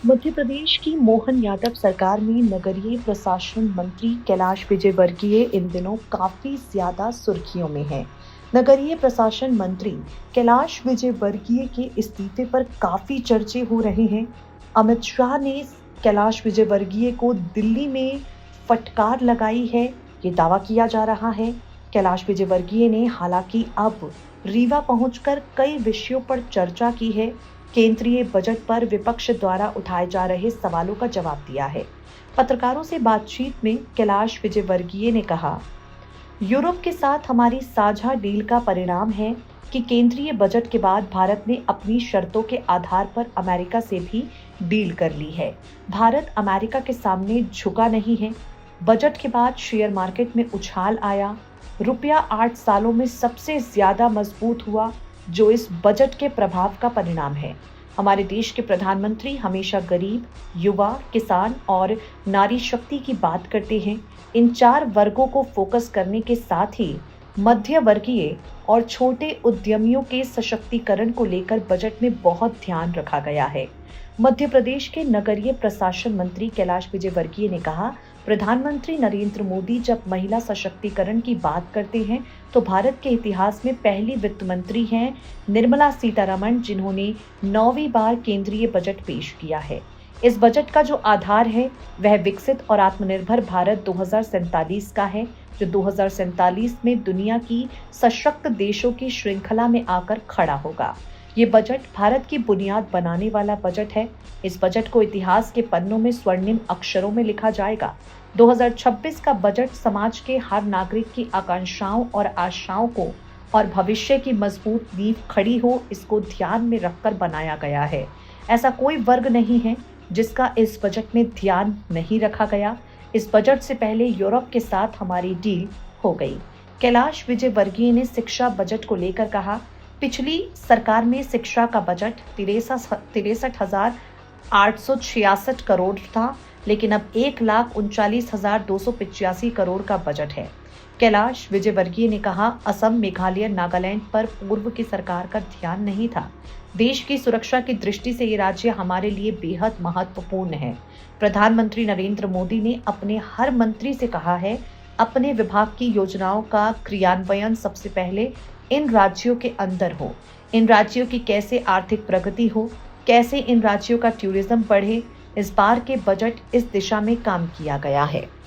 मध्य प्रदेश की मोहन यादव सरकार में नगरीय प्रशासन मंत्री कैलाश विजयवर्गीय इन दिनों काफी ज्यादा सुर्खियों में हैं। नगरीय प्रशासन मंत्री कैलाश विजयवर्गीय के इस्तीफे पर काफी चर्चे हो रहे हैं। अमित शाह ने कैलाश विजयवर्गीय को दिल्ली में फटकार लगाई है, ये दावा किया जा रहा है। कैलाश विजयवर्गीय ने हालांकि अब रीवा पहुंचकर कई विषयों पर चर्चा की है। केंद्रीय बजट पर विपक्ष द्वारा उठाए जा रहे सवालों का जवाब दिया है। पत्रकारों से बातचीत में कैलाश विजयवर्गीय ने कहा, यूरोप के साथ हमारी साझा डील का परिणाम है कि केंद्रीय बजट के बाद भारत ने अपनी शर्तों के आधार पर अमेरिका से भी डील कर ली है। भारत अमेरिका के सामने झुका नहीं है। बजट के बाद शेयर मार्केट में उछाल आया। रुपया 8 सालों में सबसे ज्यादा मजबूत हुआ, जो इस बजट के प्रभाव का परिणाम है। हमारे देश के प्रधानमंत्री हमेशा गरीब, युवा, किसान और नारी शक्ति की बात करते हैं। इन 4 वर्गों को फोकस करने के साथ ही मध्य वर्गीय और छोटे उद्यमियों के सशक्तिकरण को लेकर बजट में बहुत ध्यान रखा गया है। मध्य प्रदेश के नगरीय प्रशासन मंत्री कैलाश विजयवर्गीय ने कहा, प्रधानमंत्री नरेंद्र मोदी जब महिला सशक्तिकरण की बात करते हैं तो भारत के इतिहास में पहली वित्त मंत्री हैं निर्मला सीतारमण, जिन्होंने 9वीं बार केंद्रीय बजट पेश किया है। इस बजट का जो आधार है वह विकसित और आत्मनिर्भर भारत 2047 का है, जो 2047 में दुनिया की सशक्त देशों की श्रृंखला में आकर खड़ा होगा। ये बजट भारत की बुनियाद बनाने वाला बजट है। इस बजट को इतिहास के पन्नों में स्वर्णिम अक्षरों में लिखा जाएगा। 2026 का बजट समाज के हर नागरिक की आकांक्षाओं और आशाओं को और भविष्य की मजबूत नींव खड़ी हो, इसको ध्यान में रखकर बनाया गया है। ऐसा कोई वर्ग नहीं है जिसका इस बजट में ध्यान नहीं रखा गया। इस बजट से पहले यूरोप के साथ हमारी डील हो गई। कैलाश विजयवर्गीय ने शिक्षा बजट को लेकर कहा, पिछली सरकार में शिक्षा का बजट 63,866 करोड़ था, लेकिन अब 1,39,285 करोड़ का बजट है। कैलाश विजयवर्गीय ने कहा, असम, मेघालय, नागालैंड पर पूर्व की सरकार का ध्यान नहीं था। देश की सुरक्षा की दृष्टि से ये राज्य हमारे लिए बेहद महत्वपूर्ण है। प्रधानमंत्री नरेंद्र मोदी ने अपने हर मंत्री से कहा है, अपने विभाग की योजनाओं का क्रियान्वयन सबसे पहले इन राज्यों के अंदर हो। इन राज्यों की कैसे आर्थिक प्रगति हो, कैसे इन राज्यों का टूरिज्म बढ़े, इस बार के बजट इस दिशा में काम किया गया है।